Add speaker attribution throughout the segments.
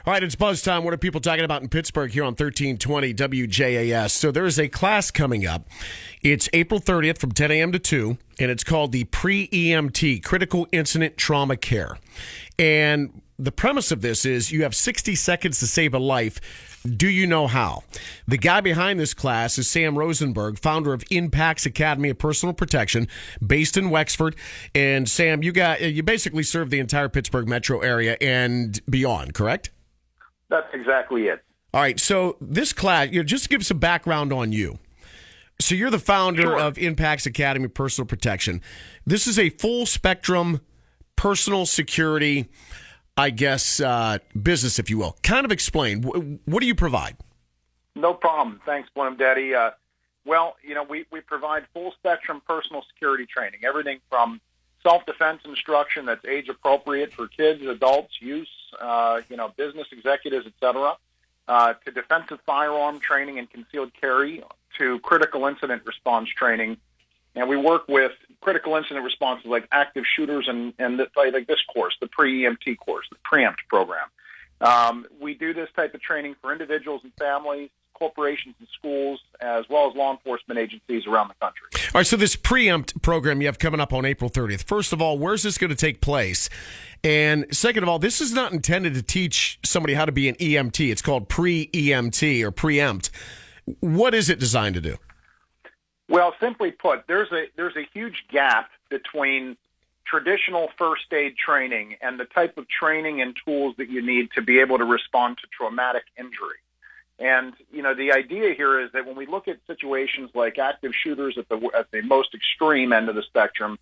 Speaker 1: All right, it's buzz time. What are people talking about in Pittsburgh here on 1320 WJAS? So there is a class coming up. It's April 30th from 10 a.m. to 2, and it's called the Pre-EMT, Critical Incident Trauma Care. And the premise of this is you have 60 seconds to save a life. Do you know how? The guy behind this class is Sam Rosenberg, founder of Impact's Academy of Personal Protection, based in Wexford. And Sam, you basically serve the entire Pittsburgh metro area and beyond, correct?
Speaker 2: That's exactly it.
Speaker 1: All right, so this class, just to give some background on you. So you're the founder of Impact's Academy of Personal Protection. This is a full spectrum personal security, I guess, business, if you will. Kind of explain. What do you provide?
Speaker 2: No problem. Thanks, Blim Daddy. We provide full spectrum personal security training, everything from self-defense instruction that's age appropriate for kids, adults, youth, business executives, etc., to defensive firearm training and concealed carry, to critical incident response training. And we work with critical incident responses like active shooters and like this course, the pre-EMT course, the preempt program. We do this type of training for individuals and families, corporations and schools, as well as law enforcement agencies around the country.
Speaker 1: All right, so this preempt program you have coming up on April 30th. First of all, where's this going to take place? And second of all, this is not intended to teach somebody how to be an EMT. It's called pre-EMT or preempt. What is it designed to do?
Speaker 2: Well, simply put, there's a huge gap between traditional first aid training and the type of training and tools that you need to be able to respond to traumatic injury. And, the idea here is that when we look at situations like active shooters at the most extreme end of the spectrum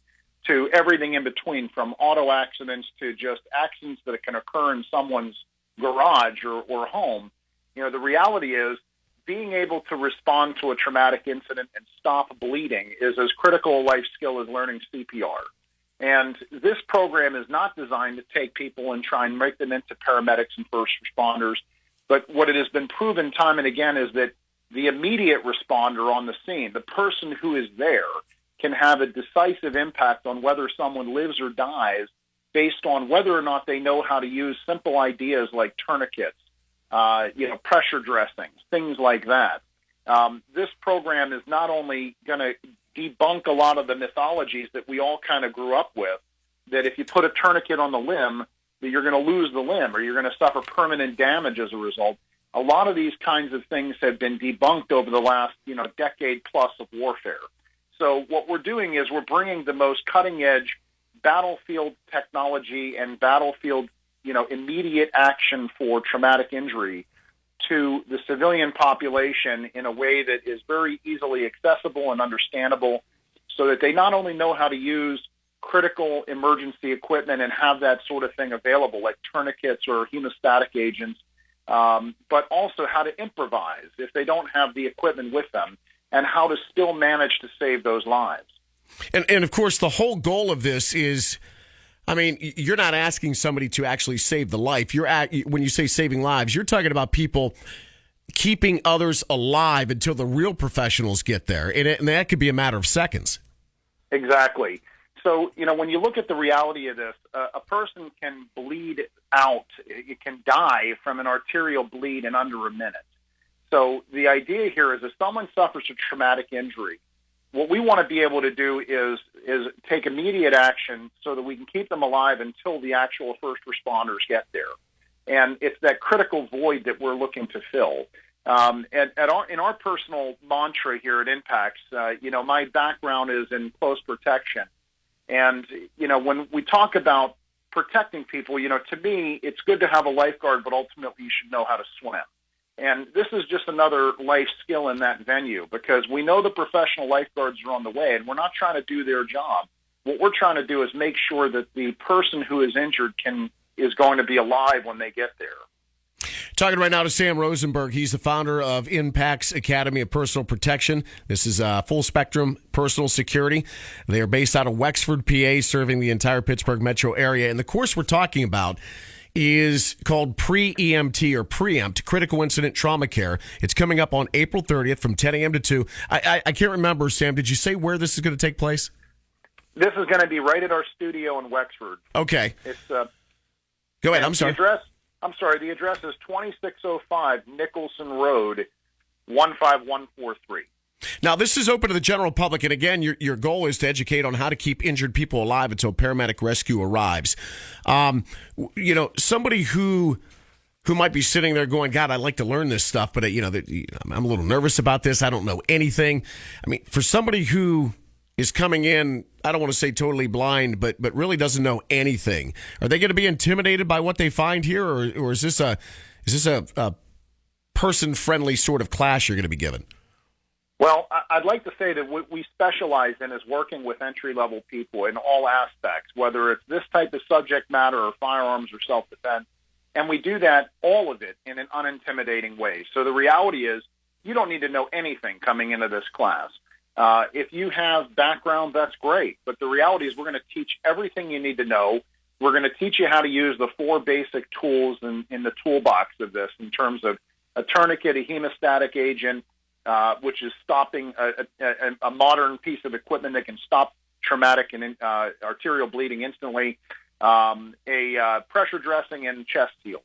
Speaker 2: to everything in between, from auto accidents to just accidents that can occur in someone's garage or home, the reality is being able to respond to a traumatic incident and stop bleeding is as critical a life skill as learning CPR. And this program is not designed to take people and try and make them into paramedics and first responders. But what it has been proven time and again is that the immediate responder on the scene, the person who is there, can have a decisive impact on whether someone lives or dies based on whether or not they know how to use simple ideas like tourniquets, pressure dressings, things like that. This program is not only going to debunk a lot of the mythologies that we all kind of grew up with, that if you put a tourniquet on the limb, that you're going to lose the limb or you're going to suffer permanent damage as a result. A lot of these kinds of things have been debunked over the last, decade plus of warfare. So what we're doing is we're bringing the most cutting-edge battlefield technology and battlefield, immediate action for traumatic injury to the civilian population in a way that is very easily accessible and understandable so that they not only know how to use critical emergency equipment and have that sort of thing available, like tourniquets or hemostatic agents, but also how to improvise if they don't have the equipment with them and how to still manage to save those lives.
Speaker 1: And of course, the whole goal of this is, you're not asking somebody to actually save the life. When you say saving lives, you're talking about people keeping others alive until the real professionals get there. And that could be a matter of seconds.
Speaker 2: Exactly. So, when you look at the reality of this, a person can bleed out. It can die from an arterial bleed in under a minute. So the idea here is if someone suffers a traumatic injury, what we want to be able to do is take immediate action so that we can keep them alive until the actual first responders get there. And it's that critical void that we're looking to fill. In our personal mantra here at Impacts, my background is in close protection. And, when we talk about protecting people, to me, it's good to have a lifeguard, but ultimately you should know how to swim. And this is just another life skill in that venue because we know the professional lifeguards are on the way, and we're not trying to do their job. What we're trying to do is make sure that the person who is injured is going to be alive when they get there.
Speaker 1: Talking right now to Sam Rosenberg. He's the founder of Impact's Academy of Personal Protection. This is full spectrum personal security. They are based out of Wexford, PA, serving the entire Pittsburgh metro area. And the course we're talking about is called Pre-EMT or Preempt, Critical Incident Trauma Care. It's coming up on April 30th from 10 a.m. to 2. I can't remember, Sam, did you say where this is going to take place?
Speaker 2: This is going to be right at our studio in Wexford.
Speaker 1: Okay.
Speaker 2: It's
Speaker 1: Go ahead, I'm sorry.
Speaker 2: The I'm sorry, the address is 2605 Nicholson Road, 15143.
Speaker 1: Now, this is open to the general public, and again, your goal is to educate on how to keep injured people alive until paramedic rescue arrives. Somebody who might be sitting there going, God, I'd like to learn this stuff, but I'm a little nervous about this. I don't know anything. I mean, for somebody who is coming in, I don't want to say totally blind, but really doesn't know anything, are they going to be intimidated by what they find here, or is this a person-friendly sort of class you're going to be given?
Speaker 2: Well, I'd like to say that what we specialize in is working with entry-level people in all aspects, whether it's this type of subject matter or firearms or self-defense. And we do that, all of it, in an unintimidating way. So the reality is you don't need to know anything coming into this class. If you have background, that's great. But the reality is we're going to teach everything you need to know. We're going to teach you how to use the 4 basic tools in the toolbox of this in terms of a tourniquet, a hemostatic agent, which is stopping a modern piece of equipment that can stop traumatic and arterial bleeding instantly, a pressure dressing, and chest seals.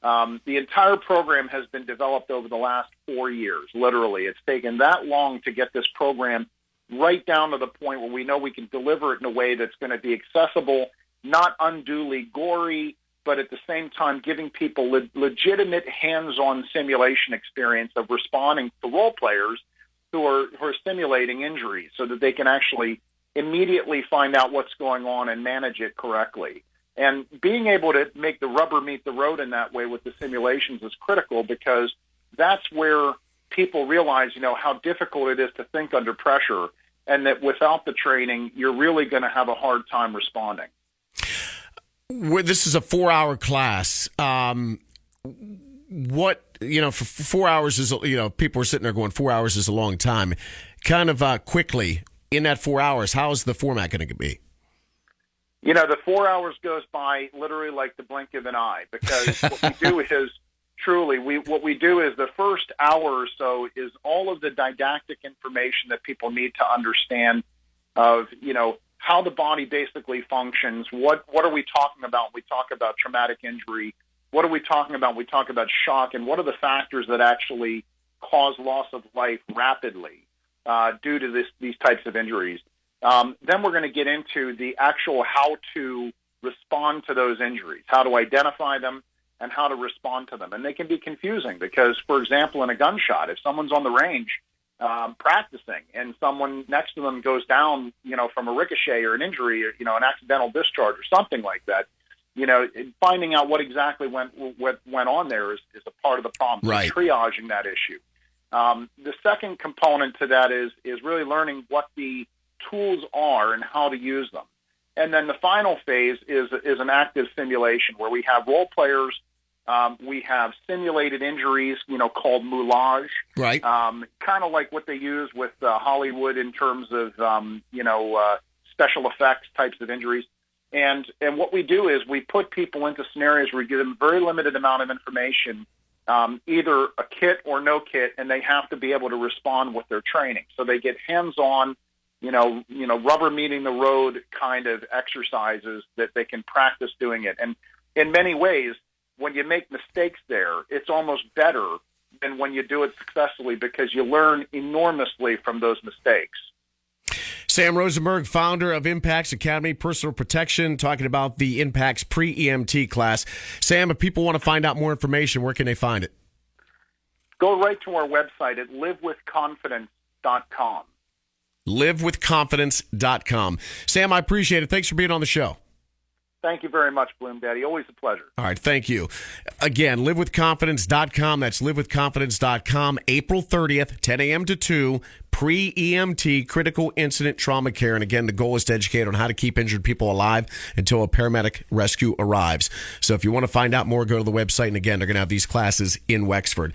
Speaker 2: The entire program has been developed over the last 4 years, literally. It's taken that long to get this program right down to the point where we know we can deliver it in a way that's going to be accessible, not unduly gory, but at the same time giving people legitimate hands-on simulation experience of responding to role players who are simulating injuries so that they can actually immediately find out what's going on and manage it correctly. And being able to make the rubber meet the road in that way with the simulations is critical, because that's where people realize, how difficult it is to think under pressure, and that without the training, you're really going to have a hard time responding.
Speaker 1: This is a 4-hour class. For 4 hours is, people are sitting there going, 4 hours is a long time. Kind of quickly, in that 4 hours, how is the format going to be?
Speaker 2: The 4 hours goes by literally like the blink of an eye, because what we do is the first hour or so is all of the didactic information that people need to understand of, how the body basically functions. What are we talking about when we talk about traumatic injury? What are we talking about when we talk about shock? And what are the factors that actually cause loss of life rapidly due to these types of injuries? Then we're going to get into the actual how to respond to those injuries, how to identify them, and how to respond to them. And they can be confusing because, for example, in a gunshot, if someone's on the range practicing and someone next to them goes down, from a ricochet or an injury or, an accidental discharge or something like that, finding out what exactly went on there is a part of the problem.
Speaker 1: Right.
Speaker 2: So triaging that issue. The second component to that is really learning what the tools are and how to use them. And then the final phase is an active simulation where we have role players. We have simulated injuries, called moulage.
Speaker 1: Right.
Speaker 2: Kind of like what they use with Hollywood in terms of, special effects types of injuries. And what we do is we put people into scenarios where we give them a very limited amount of information, either a kit or no kit, and they have to be able to respond with their training. So they get hands-on, rubber meeting the road kind of exercises that they can practice doing it. And in many ways, when you make mistakes there, it's almost better than when you do it successfully, because you learn enormously from those mistakes.
Speaker 1: Sam Rosenberg, founder of Impacts Academy Personal Protection, talking about the Impacts pre-EMT class. Sam, if people want to find out more information, where can they find it?
Speaker 2: Go right to our website at livewithconfidence.com.
Speaker 1: livewithconfidence.com. Sam, I appreciate it. Thanks for being on the show.
Speaker 2: Thank you very much, Bloom Daddy. Always a pleasure.
Speaker 1: All right, thank you. Again, livewithconfidence.com. That's livewithconfidence.com. April 30th, 10 a.m. to 2, pre-EMT, critical incident trauma care. And again, the goal is to educate on how to keep injured people alive until a paramedic rescue arrives. So if you want to find out more, go to the website. And again, they're going to have these classes in Wexford.